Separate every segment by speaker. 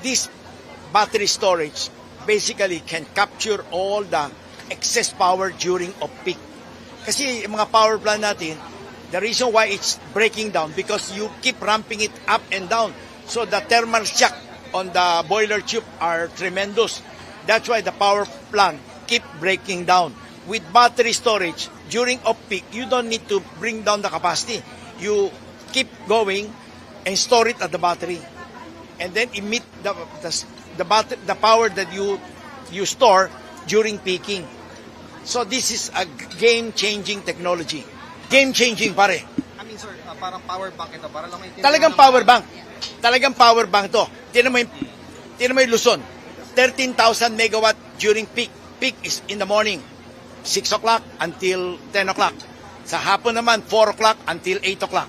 Speaker 1: this battery storage basically can capture all the excess power during off-peak. Kasi yung mga power plant natin, the reason why it's breaking down because you keep ramping it up and down. So the thermal shock on the boiler tube are tremendous. That's why the power plant keep breaking down. With battery storage, during off-peak, you don't need to bring down the capacity. You keep going and store it at the battery. And then emit the power that you store during peaking. So this is a game-changing technology. Game-changing, pare.
Speaker 2: I mean, sir, parang power bank ito. Para lang maintindihan.
Speaker 1: Talagang power bank. Talagang power bank to. Tinan mo yung Luzon. 13,000 megawatt during peak. Peak is in the morning, 6 o'clock until 10 o'clock. Sa hapon naman, 4 o'clock until 8 o'clock.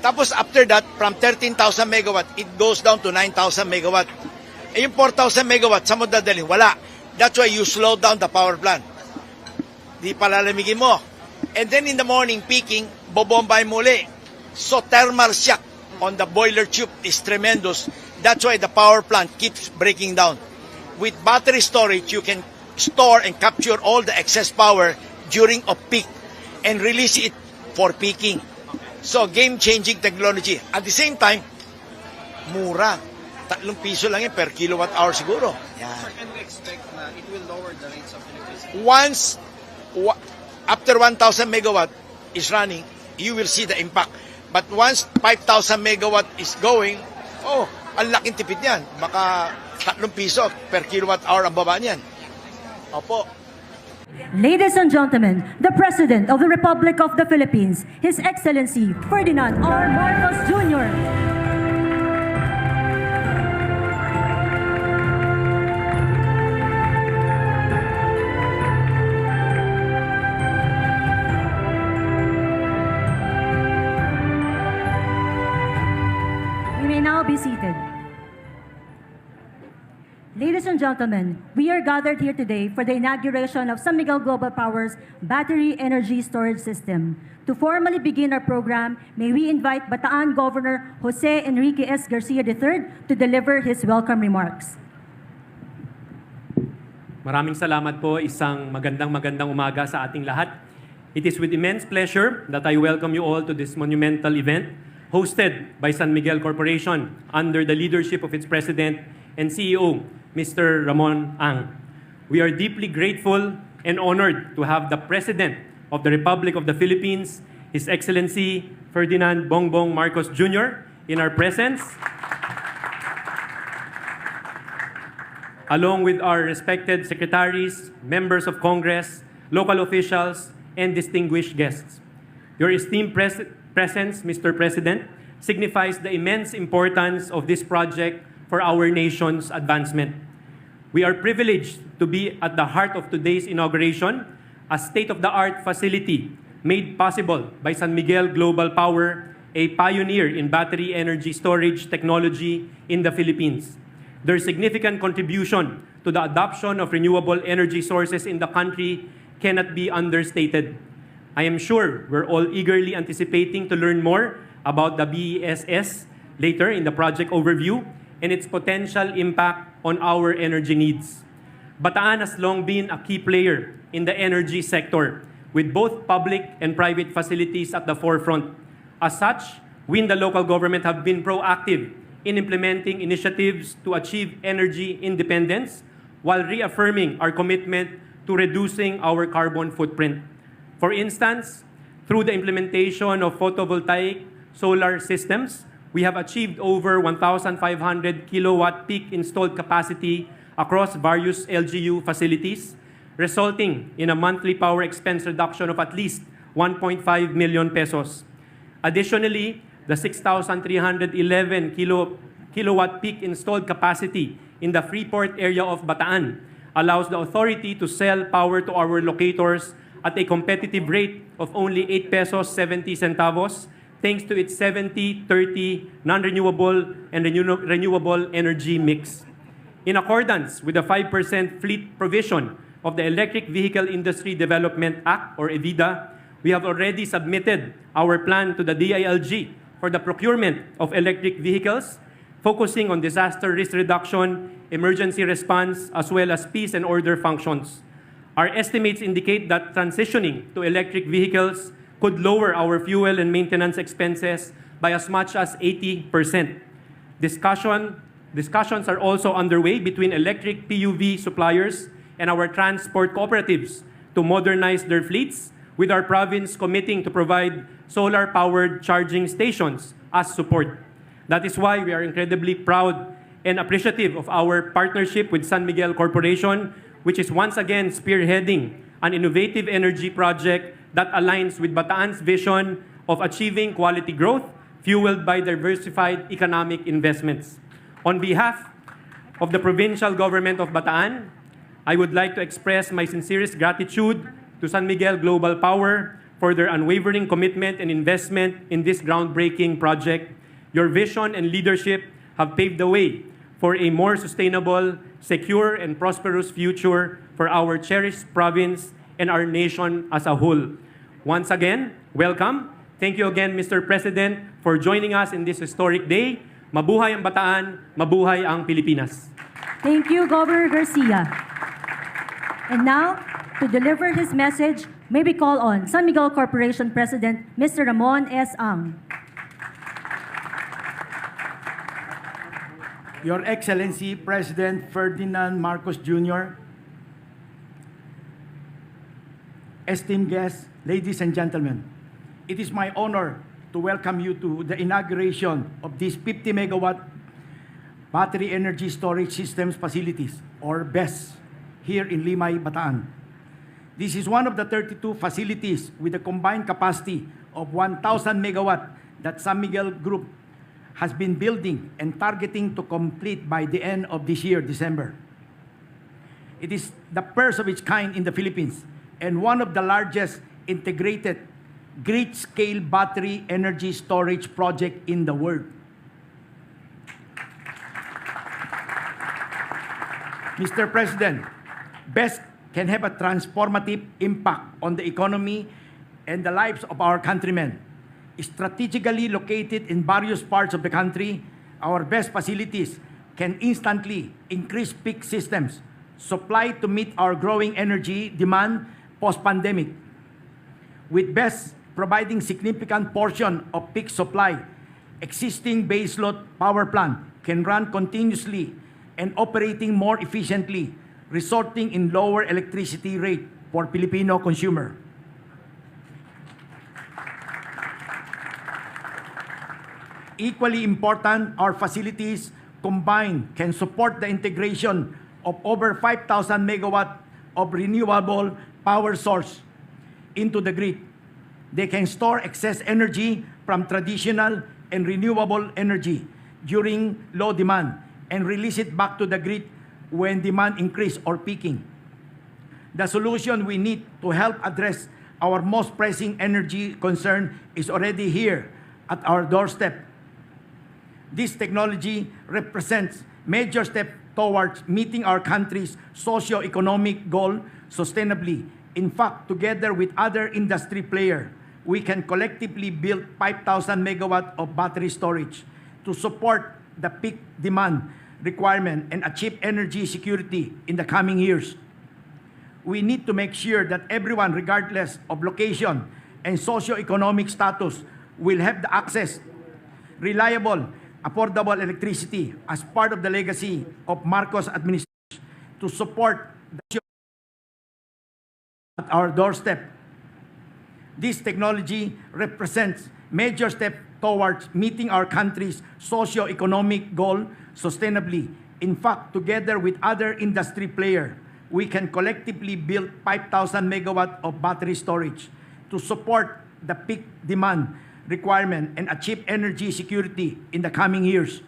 Speaker 1: Tapos after that, from 13,000 megawatt, it goes down to 9,000 megawatt. Eh yung 4,000 megawatt, saan mo dadalhin? Wala. That's why you slow down the power plant. Di palalamigin mo. And then in the morning, peaking, bobombay muli. So thermal shock on the boiler tube is tremendous. That's why the power plant keeps breaking down. With battery storage, you can store and capture all the excess power during off-peak and release it for peaking. So, game-changing technology. At the same time, mura. 3 piso lang yun per kilowatt hour siguro. Yan.
Speaker 2: Sir, can we expect na it will lower the rates of electricity?
Speaker 1: Once, after 1,000 megawatt is running, you will see the impact. But once 5,000 megawatt is going, ang laking tipid yan. Baka 3 piso per kilowatt hour ang baba niyan. Opo.
Speaker 3: Ladies and gentlemen, the President of the Republic of the Philippines, His Excellency Ferdinand R. Marcos Jr. You may now be seated. Ladies and gentlemen, we are gathered here today for the inauguration of San Miguel Global Power's Battery Energy Storage System. To formally begin our program, may we invite Bataan Governor Jose Enrique S. Garcia III to deliver his welcome remarks.
Speaker 4: Maraming salamat po, isang magandang umaga sa ating lahat. It is with immense pleasure that I welcome you all to this monumental event hosted by San Miguel Corporation under the leadership of its President and CEO, Mr. Ramon Ang. We are deeply grateful and honored to have the President of the Republic of the Philippines, His Excellency Ferdinand Bongbong Marcos Jr. in our presence, along with our respected secretaries, members of Congress, local officials, and distinguished guests. Your esteemed presence, Mr. President, signifies the immense importance of this project for our nation's advancement. We are privileged to be at the heart of today's inauguration, a state-of-the-art facility made possible by San Miguel Global Power, a pioneer in battery energy storage technology in the Philippines. Their significant contribution to the adoption of renewable energy sources in the country cannot be understated. I am sure we're all eagerly anticipating to learn more about the BESS later in the project overview and its potential impact on our energy needs. Bataan has long been a key player in the energy sector, with both public and private facilities at the forefront. As such, we in the local government have been proactive in implementing initiatives to achieve energy independence while reaffirming our commitment to reducing our carbon footprint. For instance, through the implementation of photovoltaic solar systems, we have achieved over 1,500 kilowatt peak installed capacity across various LGU facilities, resulting in a monthly power expense reduction of at least 1.5 million pesos. Additionally, the 6,311 kilowatt peak installed capacity in the Freeport area of Bataan allows the authority to sell power to our locators at a competitive rate of only 8 pesos 70 centavos, thanks to its 70-30 non-renewable and renewable energy mix. In accordance with the 5% fleet provision of the Electric Vehicle Industry Development Act, or EVIDA, we have already submitted our plan to the DILG for the procurement of electric vehicles, focusing on disaster risk reduction, emergency response, as well as peace and order functions. Our estimates indicate that transitioning to electric vehicles could lower our fuel and maintenance expenses by as much as 80%. Discussions are also underway between electric PUV suppliers and our transport cooperatives to modernize their fleets, with our province committing to provide solar-powered charging stations as support. That is why we are incredibly proud and appreciative of our partnership with San Miguel Corporation, which is once again spearheading an innovative energy project that aligns with Bataan's vision of achieving quality growth fueled by diversified economic investments. On behalf of the provincial government of Bataan, I would like to express my sincerest gratitude to San Miguel Global Power for their unwavering commitment and investment in this groundbreaking project. Your vision and leadership have paved the way for a more sustainable, secure, and prosperous future for our cherished province and our nation as a whole. Once again, welcome. Thank you again, Mr. President, for joining us in this historic day. Mabuhay ang Bataan, mabuhay ang Pilipinas.
Speaker 3: Thank you, Governor Garcia. And now, to deliver his message, may we call on San Miguel Corporation President, Mr. Ramon S. Ang.
Speaker 5: Your Excellency, President Ferdinand Marcos Jr., esteemed guests, ladies and gentlemen, it is my honor to welcome you to the inauguration of this 50 megawatt battery energy storage systems facilities, or BESS, here in Limay, Bataan. This is one of the 32 facilities with a combined capacity of 1,000 megawatt that San Miguel Group has been building and targeting to complete by the end of this year, December. It is the first of its kind in the Philippines and one of the largest integrated grid-scale battery energy storage project in the world. Mr. President, BESS can have a transformative impact on the economy and the lives of our countrymen. Strategically located in various parts of the country, our BESS facilities can instantly increase peak systems supply to meet our growing energy demand post-pandemic. With BESS providing significant portion of peak supply, existing baseload power plant can run continuously and operating more efficiently, resulting in lower electricity rate for Filipino consumer. Equally important, our facilities combined can support the integration of over 5,000 megawatt of renewable power source into the grid. They can store excess energy from traditional and renewable energy during low demand and release it back to the grid when demand increase or peaking. The solution we need to help address our most pressing energy concern is already here at our doorstep. This technology represents major step towards meeting our country's socio-economic goal sustainably. In fact, together with other industry players, we can collectively build 5,000 megawatt of battery storage to support the peak demand requirement and achieve energy security in the coming years. We need to make sure that everyone, regardless of location and socio-economic status, will have the access, reliable, affordable electricity as part of the legacy of Marcos administration to support the at our doorstep. This technology represents major step towards meeting our country's socio-economic goal sustainably. In fact, together with other industry players, we can collectively build 5,000 megawatt of battery storage to support the peak demand requirement and achieve energy security in the coming years.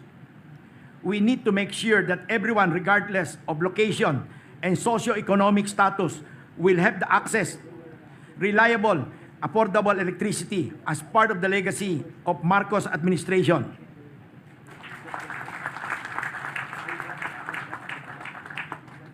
Speaker 5: We need to make sure that everyone, regardless of location and socio-economic status, will have the access, reliable, affordable electricity as part of the legacy of Marcos administration.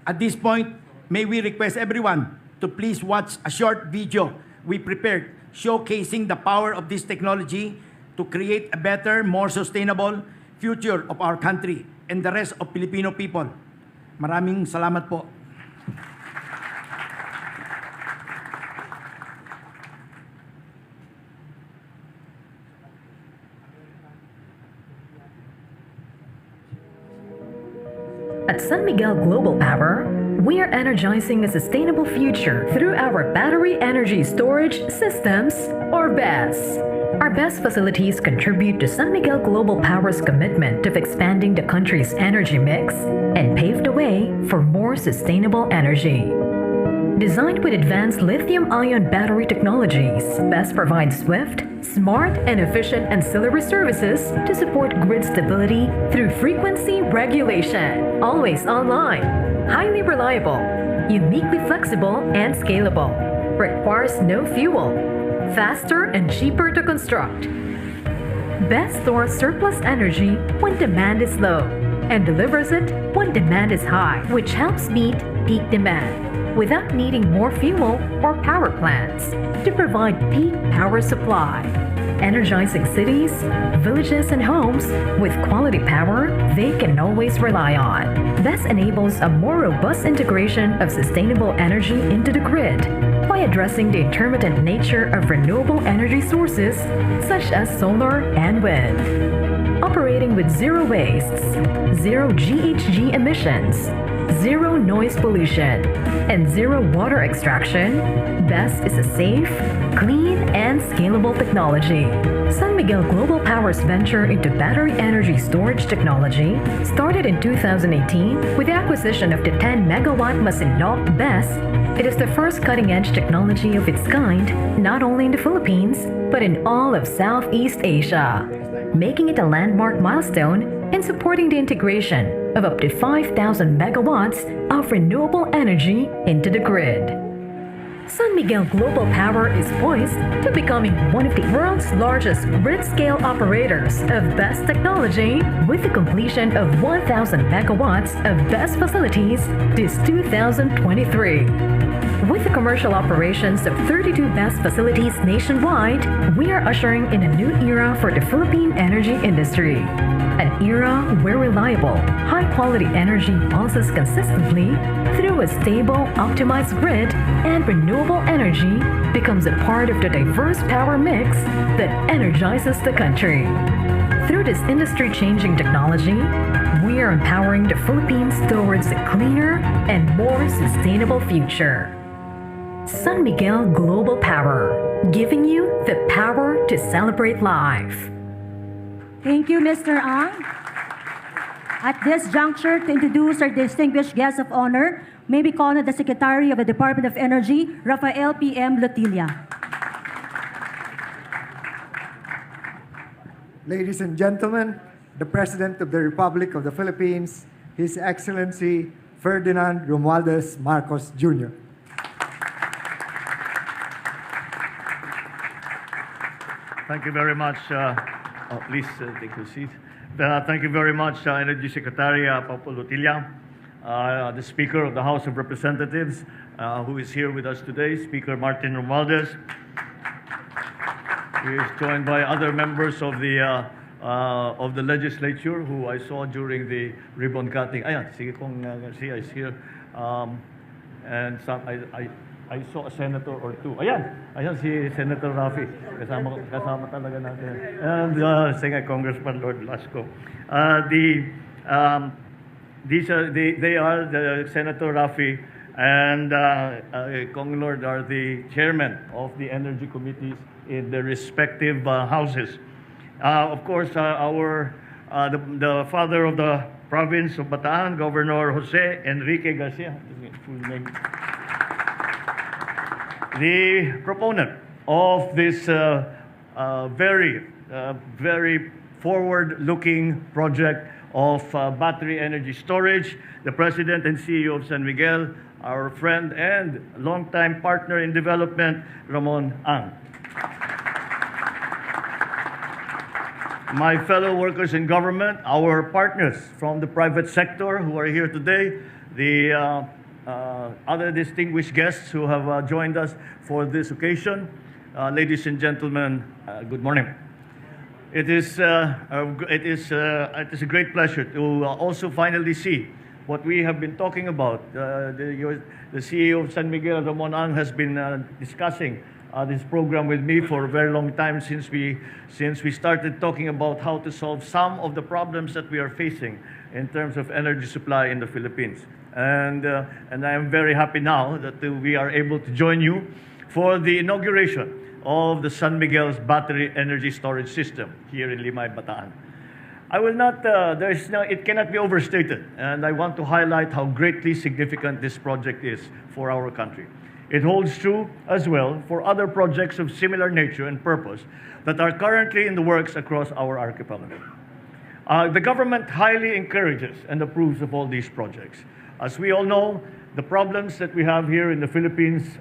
Speaker 5: At this point, may we request everyone to please watch a short video we prepared showcasing the power of this technology to create a better, more sustainable future of our country and the rest of Filipino people. Maraming salamat po.
Speaker 6: At San Miguel Global Power, we are energizing a sustainable future through our battery energy storage systems, or BESS. Our BESS facilities contribute to San Miguel Global Power's commitment of expanding the country's energy mix and pave the way for more sustainable energy. Designed with advanced lithium-ion battery technologies, BESS provides swift, smart, and efficient ancillary services to support grid stability through frequency regulation. Always online, highly reliable, uniquely flexible, and scalable. Requires no fuel. Faster and cheaper to construct. BESS stores surplus energy when demand is low and delivers it when demand is high, which helps meet peak demand without needing more fuel or power plants to provide peak power supply. Energizing cities, villages, and homes with quality power they can always rely on. BESS enables a more robust integration of sustainable energy into the grid by addressing the intermittent nature of renewable energy sources such as solar and wind. Operating with zero wastes, zero GHG emissions, zero noise pollution, and zero water extraction, BESS is a safe, clean, and scalable technology. San Miguel Global Power's venture into battery energy storage technology started in 2018 with the acquisition of the 10-megawatt Masinloc BESS. It is the first cutting-edge technology of its kind, not only in the Philippines, but in all of Southeast Asia, making it a landmark milestone in supporting the integration of up to 5,000 megawatts of renewable energy into the grid. San Miguel Global Power is poised to becoming one of the world's largest grid-scale operators of BESS technology with the completion of 1,000 megawatts of BESS facilities this 2023. With the commercial operations of 32 BESS facilities nationwide, we are ushering in a new era for the Philippine energy industry. An era where reliable, high-quality energy pulses consistently through a stable, optimized grid, and renewable energy becomes a part of the diverse power mix that energizes the country. Through this industry-changing technology, we are empowering the Philippines towards a cleaner and more sustainable future. San Miguel Global Power, giving you the power to celebrate life.
Speaker 3: Thank you, Mr. Ang. At this juncture, to introduce our distinguished guest of honor, may we call on the Secretary of the Department of Energy, Rafael P.M. Lotilla.
Speaker 7: Ladies and gentlemen, the President of the Republic of the Philippines, His Excellency Ferdinand Romualdez Marcos Jr.
Speaker 8: Thank you very much. Please take your seat. Thank you very much, Energy Secretary Papo Lotilla, the Speaker of the House of Representatives, who is here with us today, Speaker Martin Romualdez. He is joined by other members of the legislature who I saw during the ribbon cutting. Ayan, sige kong Garcia is here. And some, I saw a senator or two. Ayan si Senator Rafi. Kasama talaga natin. And sige, Congressman Lord Lasco. They are the Senator Rafi and Kong Lord are the chairman of the energy committees in the respective houses. Of course, the father of the province of Bataan, Governor Jose Enrique Garcia, full name. The proponent of this very forward-looking project of battery energy storage, the President and CEO of San Miguel, our friend and longtime partner in development, Ramon Ang. My fellow workers in government, our partners from the private sector who are here today, the other distinguished guests who have joined us for this occasion. Ladies and gentlemen, good morning. It is a great pleasure to also finally see what we have been talking about. The CEO of San Miguel, Ramon Ang, has been discussing this program with me for a very long time since we started talking about how to solve some of the problems that we are facing in terms of energy supply in the Philippines. And I am very happy now that we are able to join you for the inauguration of the San Miguel's battery energy storage system here in Limay, Bataan. I will not, it cannot be overstated, and I want to highlight how greatly significant this project is for our country. It holds true as well for other projects of similar nature and purpose that are currently in the works across our archipelago. The government highly encourages and approves of all these projects. As we all know, the problems that we have here in the Philippines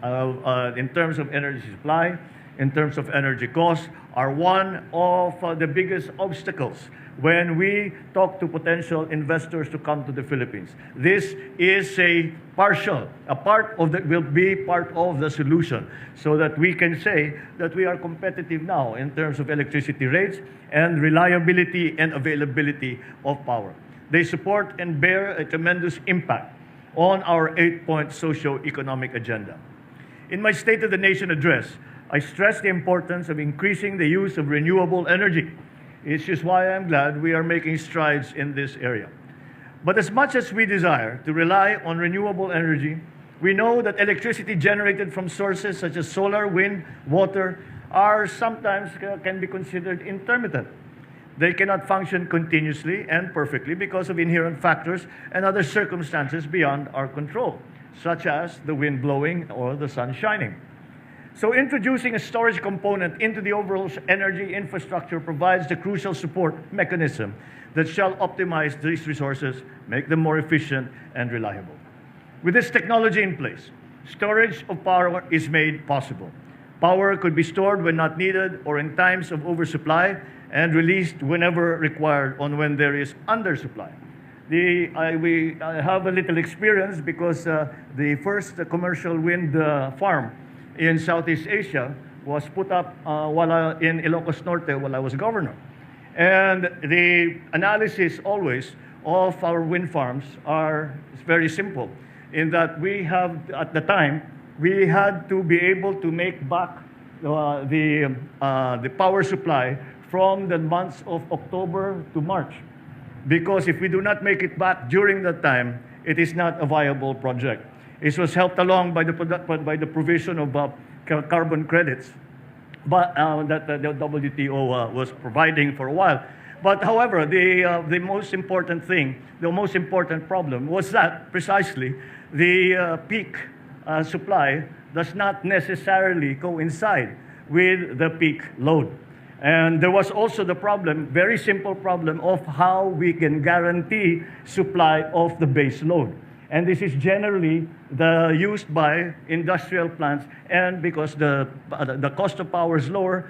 Speaker 8: in terms of energy supply, in terms of energy costs, are one of the biggest obstacles when we talk to potential investors to come to the Philippines. This is will be part of the solution, so that we can say that we are competitive now in terms of electricity rates and reliability and availability of power. They support and bear a tremendous impact on our 8-point socio-economic agenda. In my State of the Nation address, I stressed the importance of increasing the use of renewable energy. It's just why I'm glad we are making strides in this area. But as much as we desire to rely on renewable energy, we know that electricity generated from sources such as solar, wind, water are sometimes can be considered intermittent. They cannot function continuously and perfectly because of inherent factors and other circumstances beyond our control, such as the wind blowing or the sun shining. So introducing a storage component into the overall energy infrastructure provides the crucial support mechanism that shall optimize these resources, make them more efficient and reliable. With this technology in place, storage of power is made possible. Power could be stored when not needed or in times of oversupply and released whenever required on when there is undersupply. We have a little experience because the first commercial wind farm in Southeast Asia was put up in Ilocos Norte while I was governor. And the analysis always of our wind farms is very simple, in that we have, at the time, we had to be able to make back the power supply from the months of October to March. Because if we do not make it back during that time, it is not a viable project. It was helped along by the provision of carbon credits, but that the WTO was providing for a while. But however, the most important thing, the most important problem was that precisely the peak supply does not necessarily coincide with the peak load. And there was also the problem, very simple problem, of how we can guarantee supply of the base load. And this is generally used by industrial plants, and because the cost of power is lower,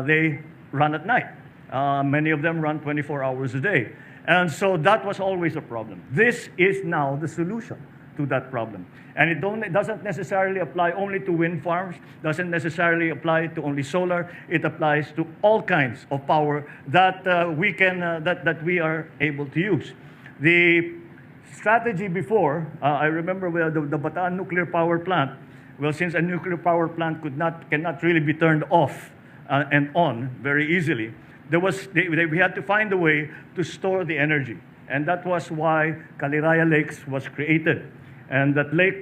Speaker 8: they run at night. Many of them run 24 hours a day. And so that was always a problem. This is now the solution to that problem. And it doesn't necessarily apply only to wind farms, doesn't necessarily apply to only solar. It applies to all kinds of power that that we are able to use. The strategy before, I remember the Bataan nuclear power plant. Well, since a nuclear power plant cannot really be turned off and on very easily, we had to find a way to store the energy, and that was why Caliraya Lakes was created. And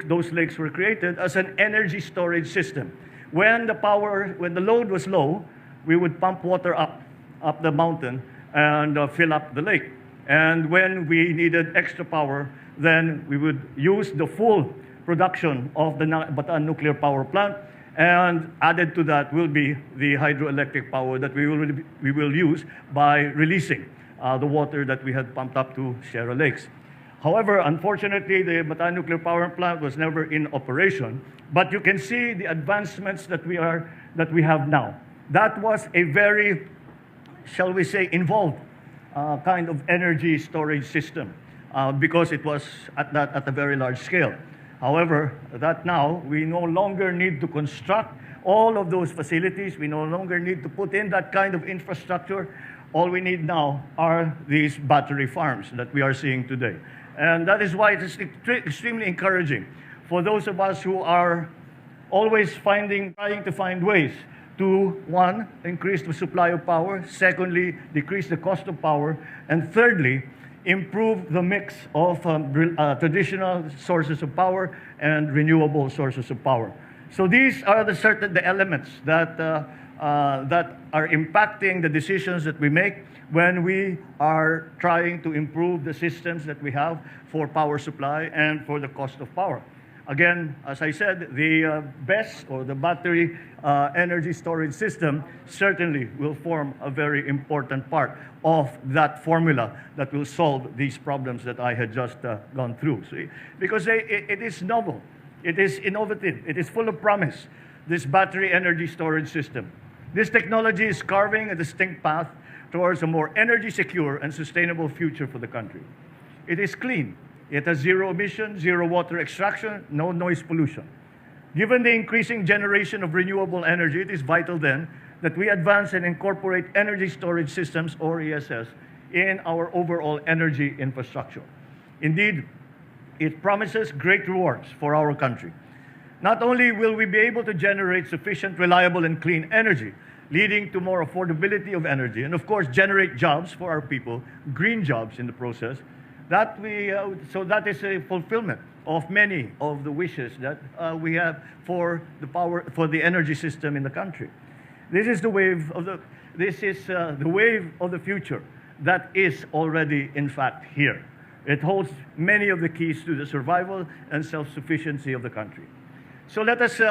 Speaker 8: those lakes were created as an energy storage system. When the load was low, we would pump water up the mountain and fill up the lake. And when we needed extra power, then we would use the full production of the Bataan nuclear power plant, and added to that will be the hydroelectric power that we will use by releasing the water that we had pumped up to Sierra Lakes. However, unfortunately, the Bataan nuclear power plant was never in operation, but you can see the advancements that we have now. That was a very, shall we say, involved kind of energy storage system because it was at a very large scale. However, that now we no longer need to construct all of those facilities. We no longer need to put in that kind of infrastructure. all we need now are these battery farms that we are seeing today. And that is why it is extremely encouraging for those of us who are always trying to find ways to, one, increase the supply of power, secondly, decrease the cost of power, and thirdly, improve the mix of traditional sources of power and renewable sources of power. So these are the elements that are impacting the decisions that we make when we are trying to improve the systems that we have for power supply and for the cost of power. Again, as I said, the BESS, or the battery energy storage system, certainly will form a very important part of that formula that will solve these problems that I had just gone through. See? Because it is novel, it is innovative, it is full of promise, this battery energy storage system. This technology is carving a distinct path towards a more energy secure and sustainable future for the country. It is clean. It has zero emission, zero water extraction, no noise pollution. Given the increasing generation of renewable energy, it is vital then that we advance and incorporate energy storage systems, or ESS, in our overall energy infrastructure. Indeed, it promises great rewards for our country. Not only will we be able to generate sufficient, reliable, and clean energy, leading to more affordability of energy, and of course generate jobs for our people, green jobs in the process, so that is a fulfillment of many of the wishes that we have for the energy system in the country. This is the wave of the future that is already in fact here. It holds many of the keys to the survival and self-sufficiency of the country. So let us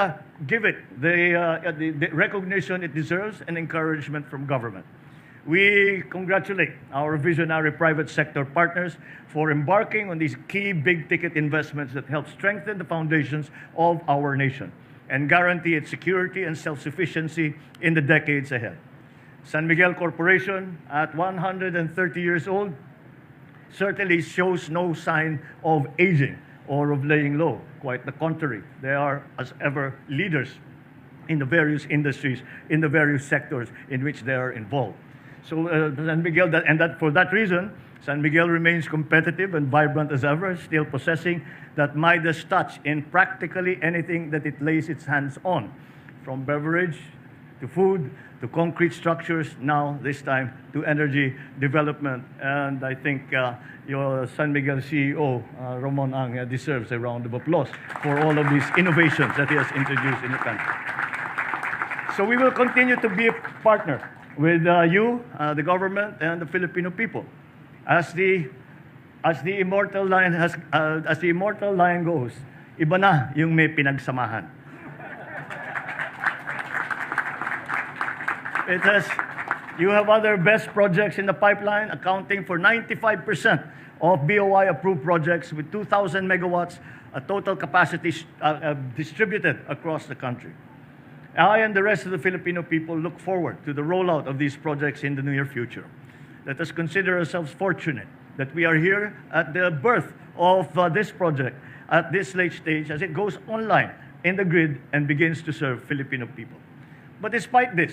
Speaker 8: give it the recognition it deserves and encouragement from government. We congratulate our visionary private sector partners for embarking on these key big-ticket investments that help strengthen the foundations of our nation and guarantee its security and self-sufficiency in the decades ahead. San Miguel Corporation, at 130 years old, certainly shows no sign of aging or of laying low. Quite the contrary. They are, as ever, leaders in the various industries, in the various sectors in which they are involved. So San Miguel, for that reason, San Miguel remains competitive and vibrant as ever, still possessing that Midas touch in practically anything that it lays its hands on, from beverage to food to concrete structures, now this time to energy development. And I think your San Miguel CEO, Ramon Ang, deserves a round of applause for all of these innovations that he has introduced in the country. So we will continue to be a partner with you, the government, and the Filipino people. As the immortal line goes, iba na yung may pinagsamahan. You have other best projects in the pipeline, accounting for 95% of BOI-approved projects with 2,000 megawatts, a total capacity distributed across the country. I and the rest of the Filipino people look forward to the rollout of these projects in the near future. Let us consider ourselves fortunate that we are here at the birth of this project at this late stage as it goes online in the grid and begins to serve Filipino people. But despite this,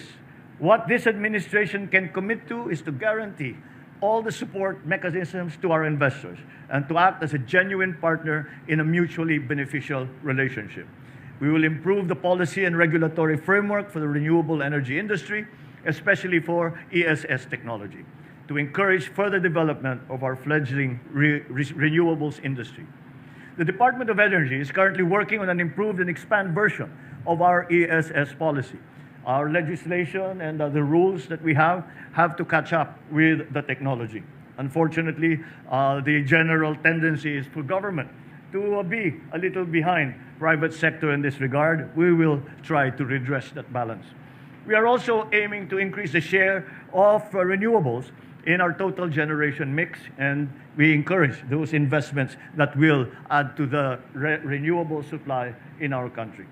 Speaker 8: what this administration can commit to is to guarantee all the support mechanisms to our investors and to act as a genuine partner in a mutually beneficial relationship. We will improve the policy and regulatory framework for the renewable energy industry, especially for ESS technology, to encourage further development of our fledgling renewables industry. The Department of Energy is currently working on an improved and expanded version of our ESS policy. Our legislation and the rules that we have to catch up with the technology. Unfortunately, the general tendency is for government to be a little behind private sector in this regard. We will try to redress that balance. We are also aiming to increase the share of renewables in our total generation mix, and we encourage those investments that will add to the renewable supply in our country.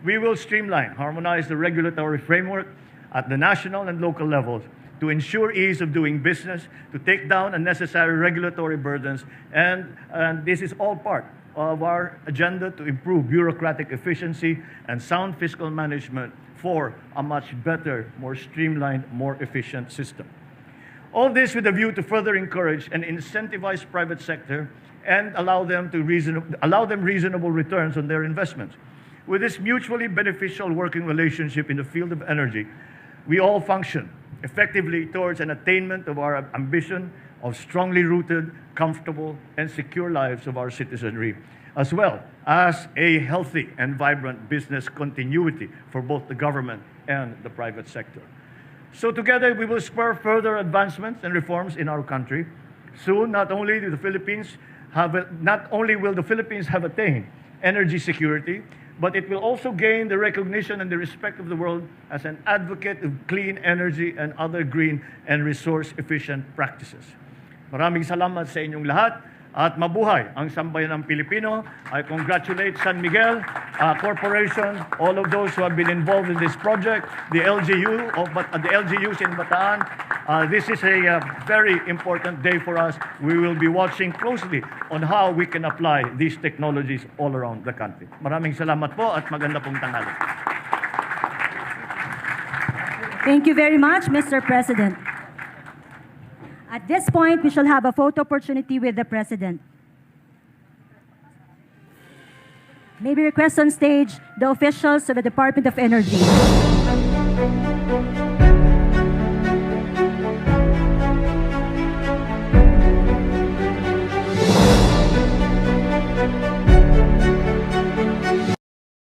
Speaker 8: We will streamline, harmonize the regulatory framework at the national and local levels to ensure ease of doing business, to take down unnecessary regulatory burdens, and this is all part of our agenda to improve bureaucratic efficiency and sound fiscal management for a much better, more streamlined, more efficient system. All this with a view to further encourage and incentivize private sector and allow them reasonable returns on their investments. With this mutually beneficial working relationship in the field of energy, we all function effectively towards an attainment of our ambition of strongly rooted, comfortable, and secure lives of our citizenry, as well as a healthy and vibrant business continuity for both the government and the private sector. So together, we will spur further advancements and reforms in our country. Soon, not only will the Philippines have attained energy security, but it will also gain the recognition and the respect of the world as an advocate of clean energy and other green and resource-efficient practices. Maraming salamat sa inyong lahat at mabuhay ang sambayan ng Pilipino. I congratulate San Miguel Corporation, all of those who have been involved in this project, the LGUs in Bataan. This is a very important day for us. We will be watching closely on how we can apply these technologies all around the country. Maraming salamat po at maganda pong tanghali.
Speaker 3: Thank you very much, Mr. President. At this point, we shall have a photo opportunity with the President. May we request on stage the officials of the Department of Energy.